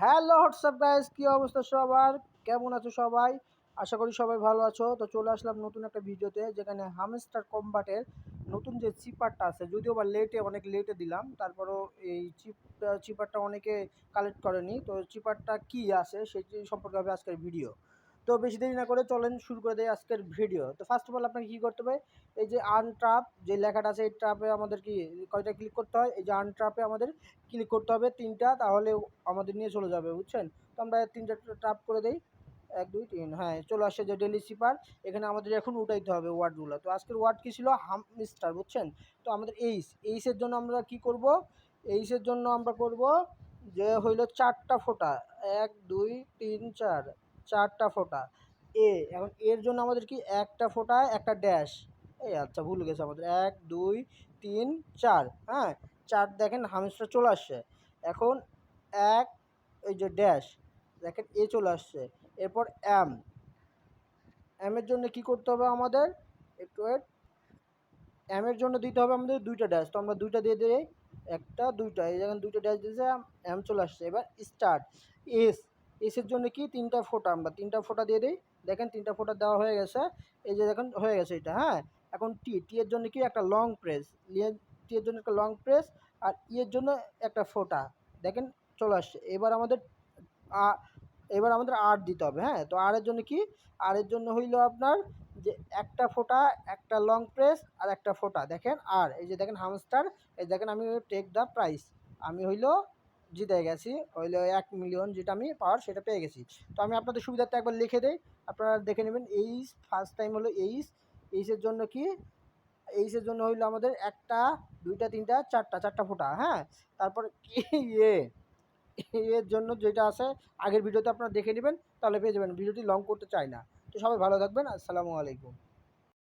Hello WhatsApp guys, কি অবস্থা সবার? কেমন আছো সবাই? আশা করি সবাই ভালো আছো। তো চলে আসলাম নতুন একটা ভিডিওতে, যেখানে হামস্টার কম্বাটের নতুন যে চিপারটা আছে, যদিও বা অনেক লেটে দিলাম, তারপরেও এই চিপারটা অনেকে কালেক্ট করেনি। তো চিপারটা কি আছে সেটি সম্পর্কে হবে আজকের ভিডিও। তো বেশি দেরি না করে চলেন শুরু করে দেয় আজকের ভিডিও। তো ফার্স্ট অফ অল আপনাকে কী করতে হবে, এই যে আনট্রাপ যে লেখাটা আছে, এই ট্রাপে আমাদের কি কয়টা ক্লিক করতে হয়? এই যে আনট্রাপে আমাদের ক্লিক করতে হবে 3টা, তাহলে আমাদের নিয়ে চলে যাবে, বুঝছেন? তো আমরা 3টা ট্যাপ করে দেই, 1 2 3, হ্যাঁ চলে আসছে যে ডেইলি সিপার। এখানে আমাদের এখন উঠাইতে হবে ওয়ার্ডগুলো। তো আজকের ওয়ার্ড কী ছিল? হামস্টার, বুঝছেন? তো আমাদের এইসের জন্য আমরা কি করব? এইসের জন্য আমরা করব যে হইলো 4টা ফোঁটা, 1 2 3 4, 4টা ফোঁটা। এখন এর জন্য আমাদের কি একটা ফোঁটা একটা ড্যাশ। এই আচ্ছা ভুল গেছে আমাদের, 1 2 3 4, হ্যাঁ 4, দেখেন হামস্টার চলে আসছে। এখন 1, এই যে ড্যাশ, দেখেন চলে আসছে। এরপর এর জন্য কি করতে হবে আমাদের? একটু ওয়েট। এর জন্য দিতে হবে আমাদের 2টা ড্যাশ। তো আমরা 2টা দিয়ে দিই, 1টা 2টা, এই দেখেন 2টা ড্যাশ দিয়েছে, চলে আসছে। এবার স্টার্ট। এস এসের জন্য কি 3টা ফোঁটা, আমরা 3টা ফোঁটা দিয়ে দিই। দেখেন 3টা ফোঁটা দেওয়া হয়ে গেছে, এই যে দেখেন হয়ে গেছে এটা, হ্যাঁ। এখন টি এর জন্য কি একটা লং প্রেস, টি এর জন্য একটা লং প্রেস, আর এর জন্য একটা ফোঁটা, দেখেন চলে আসছে। এবার আমাদের আর দিতে হবে, হ্যাঁ। তো আর এর জন্য কি? আর এর জন্য হইলো আপনার যে একটা ফোঁটা, একটা লং প্রেস আর একটা ফোঁটা, দেখেন। আর এই যে দেখেন হামস্টার, এই দেখেন আমি টেক দ্য প্রাইস, আমি হইলো জিতে গেছি, হইলো 1 মিলিয়ন, যেটা আমি পাওয়ার সেটা পেয়ে গেছি। তো আমি আপনাদের সুবিধার্থে একবার লিখে দেই, আপনারা দেখে নেবেন। ফার্স্ট টাইম হলো এইসের জন্য কি? এইসের জন্য হইলো আমাদের 1টা 2টা 3টা 4টা ফোঁটা, হ্যাঁ। তারপরে কি এর জন্য যেটা আছে আগের ভিডিওতে আপনারা দেখে নেবেন, তাহলে পেয়ে যাবেন। ভিডিওটি লং করতে চাই না। তো সবাই ভালো থাকবেন। আসসালামু আলাইকুম।